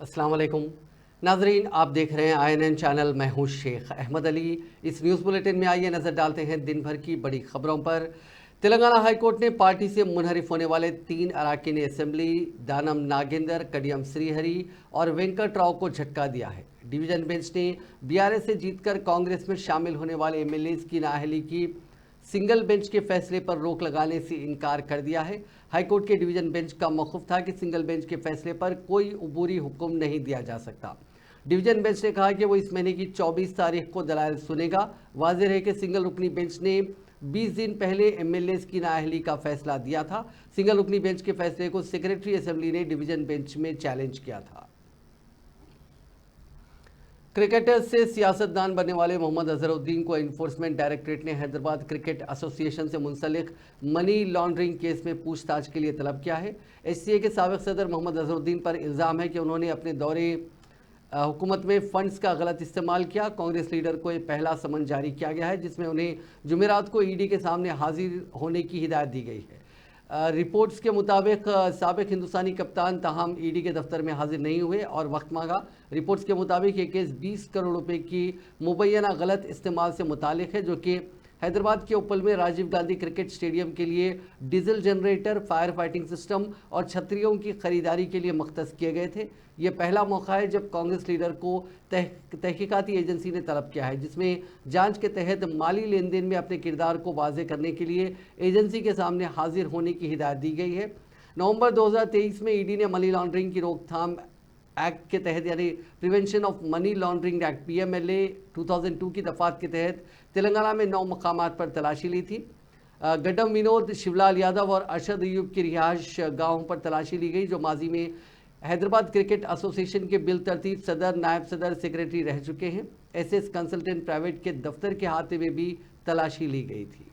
अस्सलाम वालेकुम नाजरीन, आप देख रहे हैं INN चैनल। मैं हूं शेख अहमद अली। इस न्यूज़ बुलेटिन में आइए नज़र डालते हैं दिन भर की बड़ी खबरों पर। तेलंगाना हाईकोर्ट ने पार्टी से मुनहरिफ होने वाले 3 अरकान असेंबली दानम नागेंदर, कडियम श्रीहरि और वेंकट राव को झटका दिया है। डिवीजन बेंच ने BRS से जीतकर कांग्रेस में शामिल होने वाले MLAs की नाअहली की सिंगल बेंच के फैसले पर रोक लगाने से इनकार कर दिया है। हाईकोर्ट के डिवीजन बेंच का मौक़िफ़ था कि सिंगल बेंच के फैसले पर कोई अबूरी हुक्म नहीं दिया जा सकता। डिवीजन बेंच ने कहा कि वो इस महीने की 24 तारीख को दलाइल सुनेगा। वाज़ेह है कि सिंगल रुकनी बेंच ने 20 दिन पहले MLAs की नाअहली का फैसला दिया था। सिंगल रुकनी बेंच के फैसले को सेक्रेटरी असेंबली ने डिवीजन बेंच में चैलेंज किया था। क्रिकेटर से सियासतदान बनने वाले मोहम्मद अजहरुद्दीन को एनफोर्समेंट डायरेक्टरेट ने हैदराबाद क्रिकेट एसोसिएशन से मुंसलिक मनी लॉन्ड्रिंग केस में पूछताछ के लिए तलब किया है। HCA के साबिक सदर मोहम्मद अजहरुद्दीन पर इल्ज़ाम है कि उन्होंने अपने दौरे हुकूमत में फंड्स का गलत इस्तेमाल किया। कांग्रेस लीडर को एक पहला समन जारी किया गया है, जिसमें उन्हें जुमेरात को ED के सामने हाजिर होने की हिदायत दी गई है। रिपोर्ट्स के मुताबिक साबिक हिंदुस्तानी कप्तान ताहम ED के दफ्तर में हाजिर नहीं हुए और वक्त मांगा। रिपोर्ट्स के मुताबिक ये केस 20 करोड़ रुपए की मुबैना गलत इस्तेमाल से मुतालिक है, जो कि हैदराबाद के उपल में राजीव गांधी क्रिकेट स्टेडियम के लिए diesel generator, fire fighting system और छतरियों की खरीदारी के लिए मख्तस किए गए थे। ये पहला मौका है जब कांग्रेस लीडर को तहकीकाती एजेंसी ने तलब किया है, जिसमें जांच के तहत माली लेन देन में अपने किरदार को वाज़े करने के लिए एजेंसी के सामने हाजिर होने की हिदायत दी गई है। नवंबर 2023 में ED ने मनी लॉन्ड्रिंग की रोकथाम एक्ट के तहत यानी prevention of money laundering act PMLA 2002 की दफात के तहत तेलंगाना में 9 मकामात पर तलाशी ली थी। गड्डम विनोद, शिवलाल यादव और अरशद अयूब की रिहायश गाहों पर तलाशी ली गई, जो माजी में हैदराबाद क्रिकेट एसोसिएशन के बिल तरतीब सदर, नायब सदर, सेक्रेटरी रह चुके हैं। SS कंसल्टेंट प्राइवेट के दफ्तर के अहाते में भी तलाशी ली गई थी।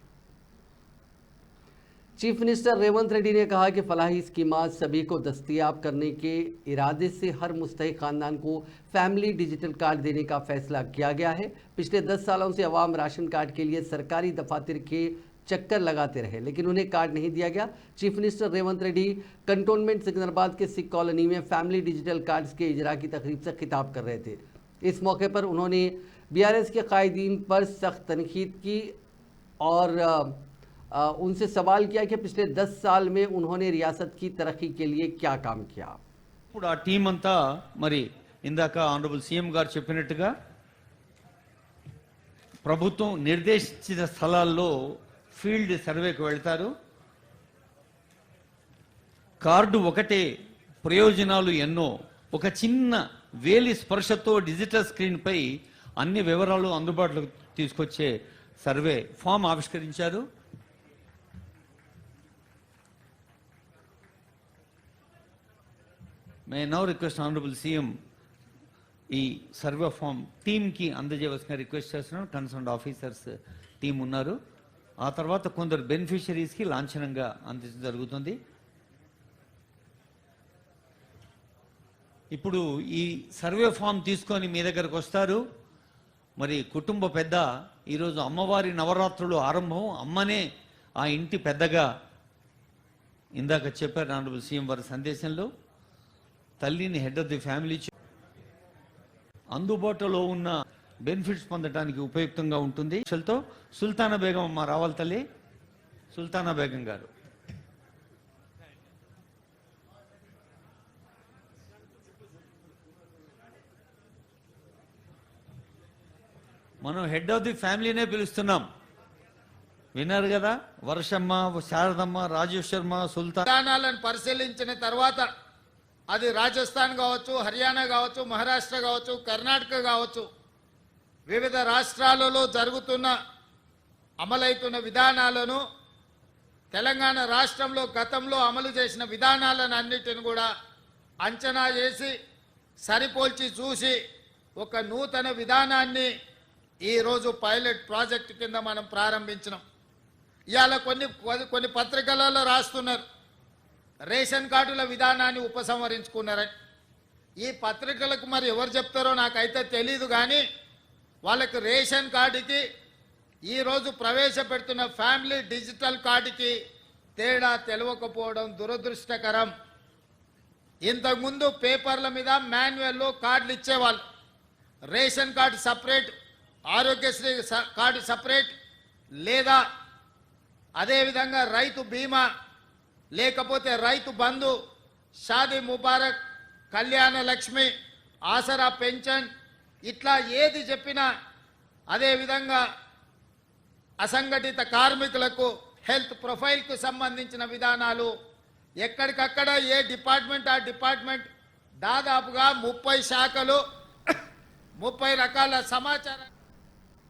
चीफ मिनिस्टर रेवंत रेड्डी ने कहा कि फलाही स्कीमात सभी को दस्तयाब करने के इरादे से हर मुस्तहिक खानदान को फैमिली डिजिटल कार्ड देने का फैसला किया गया है। पिछले 10 सालों से अवाम राशन कार्ड के लिए सरकारी दफातर के चक्कर लगाते रहे, लेकिन उन्हें कार्ड नहीं दिया गया। Chief minister Revanth Reddy cantonment Secunderabad के सिख कॉलोनी में फैमिली डिजिटल कार्ड्स के इजरा की तकरीब से खिताब कर रहे थे। इस मौके पर उन्होंने BRS के कायदीन पर सख्त तनकीद की और उनसे सवाल किया कि पिछले 10 साल में उन्होंने रियासत की तरक्की के लिए क्या काम किया। ఇప్పుడు ఆ టీం అంతా మరి ఇందాక ఆనరబుల్ సీఎం గారు చెప్పినట్టుగా ప్రభుత్వం నిర్దేశించిన స్థలాల్లో ఫీల్డ్ సర్వేకి వెళ్తారు. కార్డు ఒకటే, ప్రయోజనాలు ఎన్నో. ఒక చిన్న వేలి స్పర్శతో డిజిటల్ స్క్రీన్ పై అన్ని వివరాలు అందుబాటులోకి తీసుకొచ్చే సర్వే ఫామ్ ఆవిష్కరించారు. మే నౌ రిక్వెస్ట్ ఆనరబుల్ సీఎం ఈ సర్వే ఫామ్ టీంకి అందజేయవలసిన రిక్వెస్ట్ చేస్తున్నాను. కన్సర్న్ ఆఫీసర్స్ టీం ఉన్నారు. ఆ తర్వాత కొందరు బెనిఫిషరీస్కి లాంఛనంగా అందించడం జరుగుతుంది. ఇప్పుడు ఈ సర్వే ఫామ్ తీసుకొని మీ దగ్గరకు వస్తారు. మరి కుటుంబ పెద్ద ఈరోజు అమ్మవారి నవరాత్రులు ఆరంభం, అమ్మనే ఆ ఇంటి పెద్దగా ఇందాక చెప్పారు ఆనరబుల్ సీఎం వారి సందేశంలో. తల్లిని హెడ్ ఆఫ్ ది ఫ్యామిలీ అందుబాటులో ఉన్న బెనిఫిట్స్ పొందడానికి ఉపయుక్తంగా ఉంటుంది. సుల్తానా బేగం అమ్మ రావాలి తల్లి. సుల్తానా బేగం గారు మనం హెడ్ ఆఫ్ ది ఫ్యామిలీనే పిలుస్తున్నాం. విన్నారు కదా, వర్షమ్మ, శారదమ్మ, రాజేష్ శర్మ, సుల్తానాలను పరిశీలించిన తర్వాత అది రాజస్థాన్ కావచ్చు, హర్యానా కావచ్చు, మహారాష్ట్ర కావచ్చు, కర్ణాటక కావచ్చు, వివిధ రాష్ట్రాలలో జరుగుతున్న అమలవుతున్న విధానాలను, తెలంగాణ రాష్ట్రంలో గతంలో అమలు చేసిన విధానాలను అన్నిటిని కూడా అంచనా చేసి సరిపోల్చి చూసి ఒక నూతన విధానాన్ని ఈరోజు పైలట్ ప్రాజెక్ట్ కింద మనం ప్రారంభించినాం. ఇవాళ కొన్ని పత్రికలలో రాస్తున్నారు రేషన్ కార్డుల విధానాన్ని ఉపసంహరించుకున్నారని. ఈ పత్రికలకు మరి ఎవరు చెప్తారో నాకైతే తెలీదు, కానీ వాళ్ళకి రేషన్ కార్డుకి ఈరోజు ప్రవేశపెడుతున్న ఫ్యామిలీ డిజిటల్ కార్డుకి తేడా తెలియకపోవడం దురదృష్టకరం. ఇంతకుముందు పేపర్ల మీద మాన్యువల్లో కార్డులు ఇచ్చేవాళ్ళు. Ration card separate, Aarogyasri card separate, లేదా అదేవిధంగా రైతు బీమా, లేకపోతే రైతు బంధు, షాదీ ముబారక్, కళ్యాణ లక్ష్మి, ఆసరా పెన్షన్, ఇట్లా ఏది చెప్పినా, అదేవిధంగా అసంఘటిత కార్మికులకు హెల్త్ ప్రొఫైల్కు సంబంధించిన విధానాలు ఎక్కడికక్కడ ఏ డిపార్ట్మెంట్ ఆ డిపార్ట్మెంట్ దాదాపుగా 30 శాఖలు 30 రకాల సమాచారం.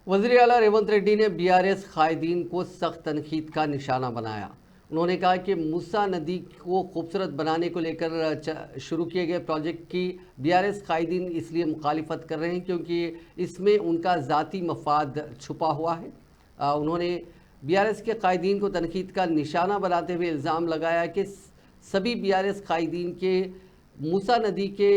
वज़ीर आला रेवंत रेड्डी ने बीआरएस कायदीन को सख्त तनकीद का निशाना बनाया। उन्होंने कहा कि मूसा नदी को खूबसूरत बनाने को लेकर शुरू किए गए प्रोजेक्ट की बीआरएस कायदीन इसलिए मुखालिफत कर रहे हैं क्योंकि इसमें उनका ज़ाती मफाद छुपा हुआ है। उन्होंने बीआरएस के कायदीन को तनकीद का निशाना बनाते हुए इल्ज़ाम लगाया कि सभी बीआरएस कायदीन के मूसा नदी के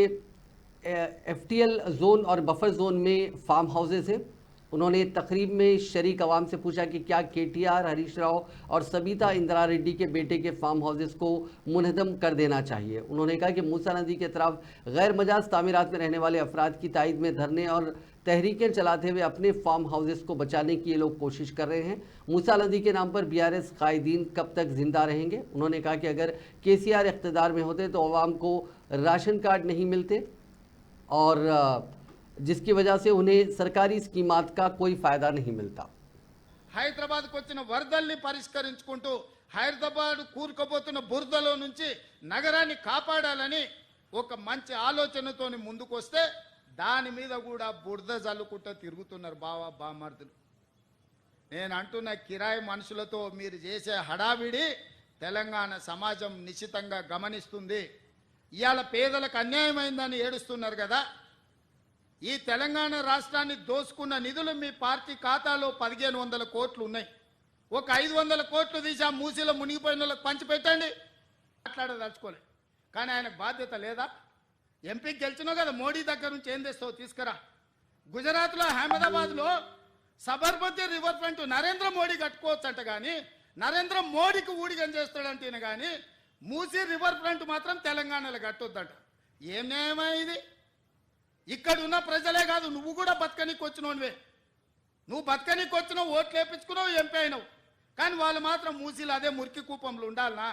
एफटीएल जोन और बफर जोन में फार्म हाउसेस हैं। उन्होंने तकरीब में शरीक अवाम से पूछा कि क्या केटीआर, हरीश राव और सबिता इंदिरा रेड्डी के बेटे के फार्म हाउसेस को मुनहदम कर देना चाहिए। उन्होंने कहा कि मूसा नदी के तरफ गैर मजाज तामीरात में रहने वाले अफराद की तायद में धरने और तहरीकें चलाते हुए अपने फार्म हाउसेस को बचाने की ये लोग कोशिश कर रहे हैं। मूसा नदी के नाम पर बीआरएस कायदीन कब तक जिंदा रहेंगे? उन्होंने कहा कि अगर केसीआर इख्तिदार में होते तो अवाम को राशन कार्ड नहीं मिलते और जिसकी वजह से उन्हें सरकारी स्कीमात का कोई फायदा नहीं मिलता। హైదరాబాద్కు వచ్చిన వరదల్ని పరిష్కరించుకుంటూ హైదరాబాద్ కూరుకుపోతున్న బురదలో నుంచి నగరాన్ని కాపాడాలని ఒక మంచి ఆలోచనతోని ముందుకొస్తే దాని మీద కూడా బురద జల్లుకుంటూ తిరుగుతున్నారు బామర్దులు. నేను అంటున్న కిరాయి మనుషులతో మీరు చేసే హడావిడి తెలంగాణ సమాజం నిశ్చితంగా గమనిస్తుంది. ఇవాళ పేదలకు అన్యాయమైందని ఏడుస్తున్నారు కదా. ఈ తెలంగాణ రాష్ట్రాన్ని దోసుకున్న నిధులు మీ పార్టీ ఖాతాలో 1500 కోట్లు ఉన్నాయి. ఒక 500 కోట్లు తీసి ఆ మూసీలో మునిగిపోయిన వాళ్ళకి పంచిపెట్టండి. మాట్లాడదలుచుకోలే, కానీ ఆయనకు బాధ్యత లేదా? ఎంపీకి గెలిచినావు కదా, మోడీ దగ్గర నుంచి ఏం తెస్తావు తీసుకురా. గుజరాత్లో అహ్మదాబాద్లో సబర్మతి రివర్ ఫ్రంట్ నరేంద్ర మోడీ కట్టుకోవచ్చు అంట, కానీ నరేంద్ర మోడీకి ఊడిగం చేస్తాడంటేనే కానీ మూసీ రివర్ ఫ్రంట్ మాత్రం తెలంగాణలో కట్టొద్దంట. ఏం న్యాయమా ఇది? ఇక్కడ ఉన్న ప్రజలే కాదు, నువ్వు కూడా బతకనీకి వచ్చినోనివే. నువ్వు బతకనీకి వచ్చినావు, ఓట్లు వేయించుకున్నావు, ఎంపీ అయినావు, కానీ వాళ్ళు మాత్రం మూసీలు అదే మురికి కూపంలో ఉండాలనా?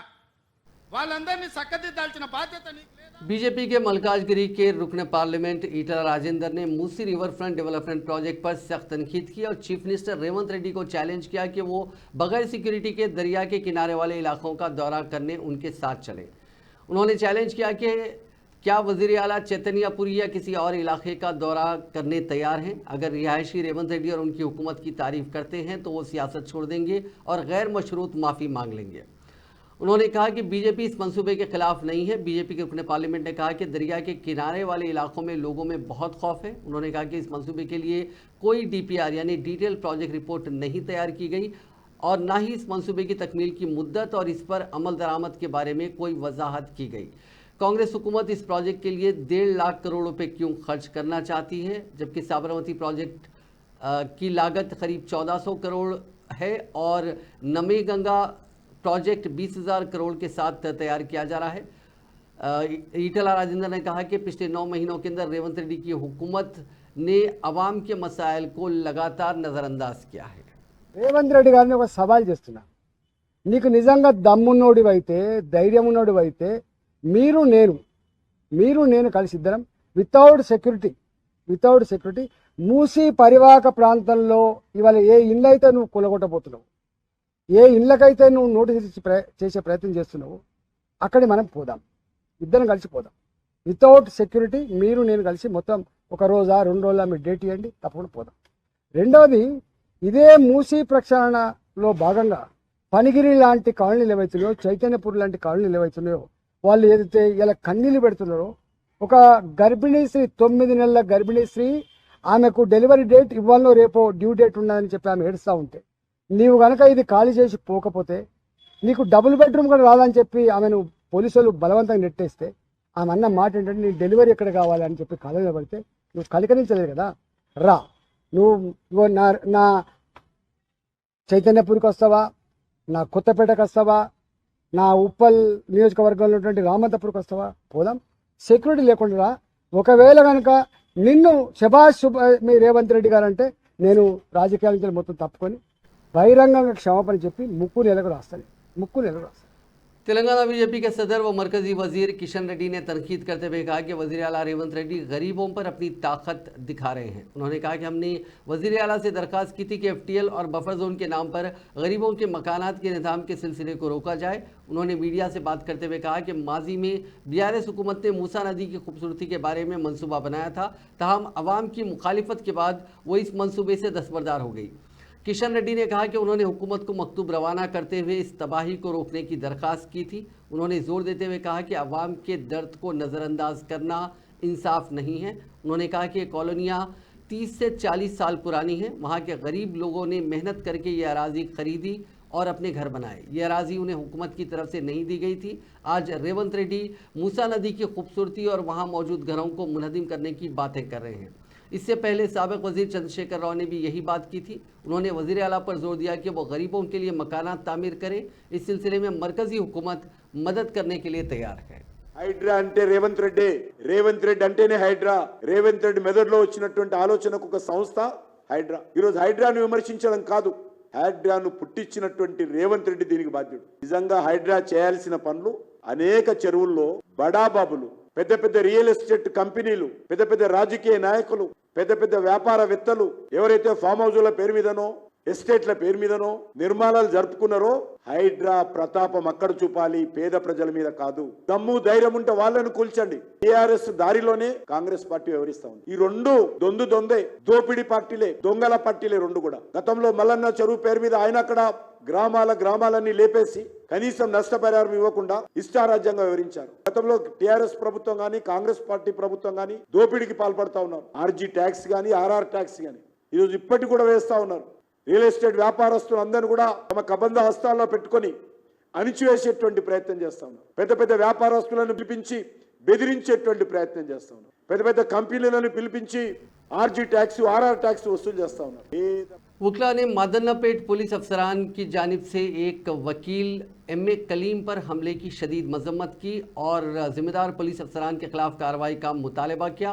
వాళ్ళందరినీ చక్కదిద్దాల్సిన బాధ్యత నీకు లేదా? बीजेपी के मल्काजगिरी के रुकन पार्लियामेंट ईटला राजेंद्र ने Musi river front development project पर सख्त तनकीद की और चीफ मिनिस्टर रेवंत रेड्डी को चैलेंज किया कि वो बगैर सिक्योरिटी के दरिया के किनारे वाले इलाकों का दौरा करने उनके साथ चले। उन्होंने चैलेंज किया कि क्या वज़ीर आला चैतन्यपुरी या किसी और इलाके का दौरा करने तैयार हैं? अगर रिहायशी रेवंत रेड्डी और उनकी हुकूमत की तारीफ करते हैं तो वो सियासत छोड़ देंगे और गैर मशरूत माफ़ी मांग लेंगे। उन्होंने कहा कि बीजेपी इस मंसूबे के खिलाफ नहीं है। बीजेपी के रुकन पार्लियामेंट ने कहा कि दरिया के किनारे वाले इलाकों में लोगों में बहुत खौफ है। उन्होंने कहा कि इस मंसूबे के लिए कोई DPR यानी डिटेल प्रोजेक्ट रिपोर्ट नहीं तैयार की गई और ना ही इस मंसूबे की तकमील की मुद्दत और इस पर अमल दरामद के बारे में कोई वजाहत की गई। कांग्रेस हुकूमत इस प्रोजेक्ट के लिए 1.5 लाख करोड़ रुपए क्यों खर्च करना चाहती है, जबकि साबरमती प्रोजेक्ट की लागत करीब 1400 करोड़ है और नमी गंगा प्रोजेक्ट 20,000 करोड़ के साथ तैयार किया जा रहा है। ईटला राजेंद्र ने कहा कि पिछले 9 महीनों के अंदर रेवंत रेड्डी की हुकूमत ने अवाम के मसाइल को लगातार नज़रअंदाज किया है। రేవంత్ రెడ్డి గారిని ఒక సవాల్ చేస్తున్నా, నీకు నిజంగా దమ్మున్నోడివైతే ధైర్యం ఉన్నోడివైతే మీరు నేను కలిసి ఇద్దరం వితౌట్ సెక్యూరిటీ మూసీ పరివాహక ప్రాంతంలో ఇవాళ ఏ ఇల్లు అయితే నువ్వు కొలగొట్టబోతున్నావు, ఏ ఇళ్ళకైతే నువ్వు నోటీస్ చేసే ప్రయత్నం చేస్తున్నావు, అక్కడికి మనం పోదాం, ఇద్దరం కలిసి పోదాం. వితౌట్ సెక్యూరిటీ నేను కలిసి మొత్తం 1 రోజా 2 రోజుల మీరు డేట్ ఇవ్వండి, తప్పకుండా పోదాం. రెండవది, ఇదే మూసీ ప్రక్షాళనలో భాగంగా పనిగిరి లాంటి కాలనీలు ఏవైతున్నాయో, చైతన్యపూర్ లాంటి కాలనీలు ఏవైతున్నాయో, వాళ్ళు ఏదైతే ఇలా కన్నీళ్ళు పెడుతున్నారో, ఒక గర్భిణీ స్త్రీ 9 నెలల గర్భిణీ స్త్రీ, ఆమెకు డెలివరీ డేట్ ఇవ్వాలనో రేపో డ్యూ డేట్ ఉన్నదని చెప్పి ఆమె ఏడుస్తూ ఉంటే, నీవు కనుక ఇది ఖాళీ చేసి పోకపోతే నీకు డబుల్ బెడ్రూమ్ కూడా రాదని చెప్పి ఆమెను పోలీసులు బలవంతంగా నెట్టేస్తే, ఆమె అన్న మాట ఏంటంటే నీ డెలివరీ ఎక్కడ కావాలని చెప్పి కాలంలో పడితే నువ్వు కలికరించలేదు కదా, రా నువ్వు నా చైతన్యపూర్కి వస్తావా, నా కొత్తపేటకు వస్తావా, నా ఉప్పల్ నియోజకవర్గంలో ఉన్నటువంటి రామంతపురికి వస్తావా? పోదాం. సెక్యూరిటీ లేకుండా రా. ఒకవేళ కనుక నిన్ను శభాష్ మీ రేవంత్ రెడ్డి గారు అంటే నేను రాజకీయాల నుంచి మొత్తం తప్పుకొని బహిరంగంగా క్షమాపణ చెప్పి ముక్కు నెలకు రాస్తాను. तेलंगाना बीजेपी के सदर व मरकजी वजीर किशन रेड्डी ने तनकीद करते हुए कहा कि वजीर आला रेवंत रेड्डी गरीबों पर अपनी ताकत दिखा रहे हैं। उन्होंने कहा कि हमने वजीर आला से दरख्वास्त की थी कि FTL और बफर जोन के नाम पर गरीबों के मकानात के निज़ाम के सिलसिले को रोका जाए। उन्होंने मीडिया से बात करते हुए कहा कि माजी में BRS हुकूमत ने मूसा नदी की खूबसूरती के बारे में मनसूबा बनाया था, ताहम अवाम की मुखालिफत के बाद वो इस मनसूबे से दस्तबरदार हो गई। किशन रेड्डी ने कहा कि उन्होंने हुकूमत को मकतूब रवाना करते हुए इस तबाही को रोकने की दरख्वास्त की थी। उन्होंने जोर देते हुए कहा कि अवाम के दर्द को नज़रअंदाज करना इंसाफ नहीं है। उन्होंने कहा कि ये कॉलोनियाँ 30 से 40 साल पुरानी हैं। वहाँ के गरीब लोगों ने मेहनत करके ये अराज़ी खरीदी और अपने घर बनाए। ये अराज़ी उन्हें हुकूमत की तरफ से नहीं दी गई थी। आज रेवंत रेड्डी मूसा नदी की खूबसूरती और वहाँ मौजूद घरों को मुनहदिम करने की बातें कर रहे हैं। इससे पहले साबिक वजीर चंद्रशेखर राव ने भी यही बात की थी। उन्होंने वजीर आला पर जोर दिया कि वो गरीबों के लिए मकानात तामीर करें। इस सिलसिले में मरकजी हुकूमत मदद करने के लिए तैयार है। హైడ్రా అంటే రేవంత్ రెడ్డి అంటేనే హైడ్రా. రేవంత్ రెడ్డి మెదడులో వచ్చినటువంటి ఆలోచనకు ఒక సంస్థ హైడ్రా. ఈరోజు హైడ్రాను విమర్శించడం కాదు, హైడ్రాను పుట్టించినటువంటి రేవంత్ రెడ్డి దీనికి బాధ్యుడు. నిజంగా హైడ్రా చేయాల్సిన పనులు అనేక చెరువుల్లో బడాబాబులు, పెద్ద పెద్ద రియల్ ఎస్టేట్ కంపెనీలు, పెద్ద పెద్ద రాజకీయ నాయకులు, పెద్ద పెద్ద వ్యాపారవేత్తలు ఎవరైతే ఫామ్ హౌజుల పేరు మీదనో ఎస్టేట్ల పేరు మీదనో నిర్మాణాలు జరుపుకున్నారో హైడ్రా ప్రతాపం అక్కడ చూపాలి, పేద ప్రజల మీద కాదు. దమ్ము ధైర్యం ఉంటే వాళ్ళను కూల్చండి. టీఆర్ఎస్ దారిలోనే కాంగ్రెస్ పార్టీ వ్యవహరిస్తా ఉంది. ఈ రెండు దొందే దోపిడీ పార్టీలే, దొంగల పార్టీలే రెండు కూడా. గతంలో మల్లన్న చెరువు పేరు మీద ఆయన అక్కడ గ్రామాలన్నీ లేపేసి కనీసం నష్టపరిహారం ఇవ్వకుండా ఇష్టారాజ్యంగా వివరించారు. గతంలో టీఆర్ఎస్ ప్రభుత్వం గానీ కాంగ్రెస్ పార్టీ ప్రభుత్వం గానీ దోపిడీకి పాల్పడతా ఉన్నారు. RG ట్యాక్స్ గానీ RR ట్యాక్స్ గానీ ఈరోజు ఇప్పటికి కూడా వేస్తా ఉన్నారు. రియల్ ఎస్టేట్ వ్యాపారస్తులు అందరూ కూడా తమ కబంధ హస్తాల్లో పెట్టుకొని అణిచివేసేటువంటి ప్రయత్నం చేస్తా ఉన్నారు. పెద్ద పెద్ద వ్యాపారస్తులను పిలిపించి బెదిరించేటువంటి ప్రయత్నం చేస్తా ఉన్నారు. పెద్ద పెద్ద కంపెనీలను పిలిపించి RG ట్యాక్స్ RR ట్యాక్స్ వసూలు చేస్తా ఉన్నారు. वकला ने मादन्नापेट पुलिस अफसरान की जानिब से एक वकील MA कलीम पर हमले की शदीद मजम्मत की और जिम्मेदार पुलिस अफसरान के खिलाफ कार्रवाई का मुतालबा किया।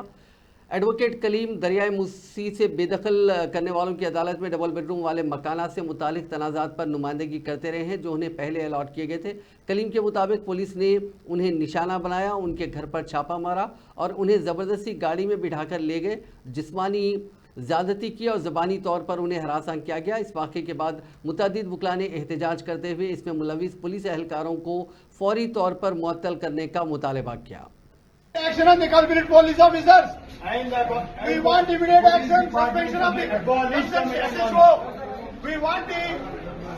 एडवोकेट कलीम दरियाए मूसी से बेदखल करने वालों की अदालत में डबल बेडरूम वाले मकानात से मुतालिक तनाज़ात पर नुमाइंदगी करते रहे हैं जो उन्हें पहले अलॉट किए गए थे। कलीम के मुताबिक पुलिस ने उन्हें निशाना बनाया, उनके घर पर छापा मारा और उन्हें ज़बरदस्ती गाड़ी में बिठाकर ले गए। जिस्मानी ज़्यादती की और ज़बानी तौर पर उन्हें हरासा किया गया। इस वाक़े के बाद मुतअद्दिद वकला ने एहतजाज करते हुए इसमें मुलविस पुलिस एहलकारों को फौरी तौर पर मुअत्तल करने का मुतालबा किया। Action on the culprit police officers. We want immediate action, suspension of the consent SHO. We want the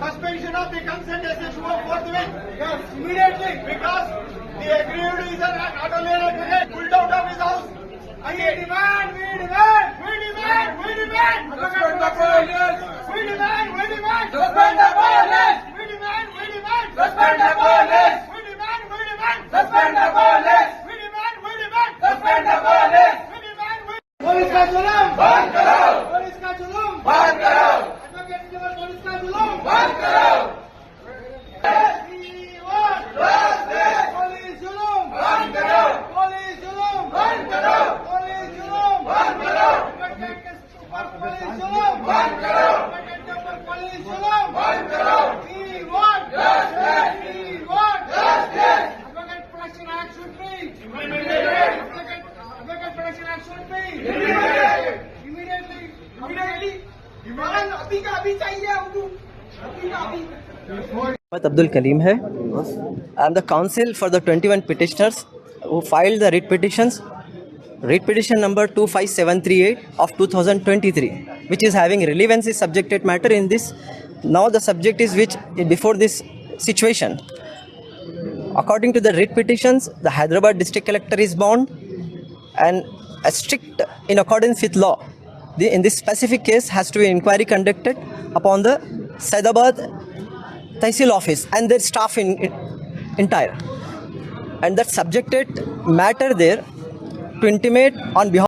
suspension of the consent SHO forthwith. Yes, immediately, because the aggrieved is not only an aggrieved, pulled out of his house. We demand. Suspend the police. We demand. Suspend the police. We demand. Suspend the police. We demand. Suspend the police. Suspend the police. Police का जुल्म बंद करो. Police का जुल्म बंद करो. Advocate general police का जुल्म बंद करो. पुलिस जुल्म बंद करो. पुलिस जुल्म बंद करो. पुलिस जुल्म बंद करो. पुलिस जुल्म बंद करो. पुलिस जुल्म बंद करो. We want justice. We want justice. Advocate Protection Act should be immediate. Advocate Protection Act should be immediately. अभी का अभी चाहिए हमको. अभी का अभी. Abdul Kaleem hai. I am the counsel for the 21 petitioners who filed the writ petitions. Writ petition number 25738 of 2023, which is having relevancy subjected matter in this. Now the subject is which before this situation. According to the writ petitions, the Hyderabad district collector is bound and a strict in accordance with law. In this specific case has to be inquiry conducted upon the Saidabad Tehsil office and their staff in entire. And that subjected matter there to intimate on behalf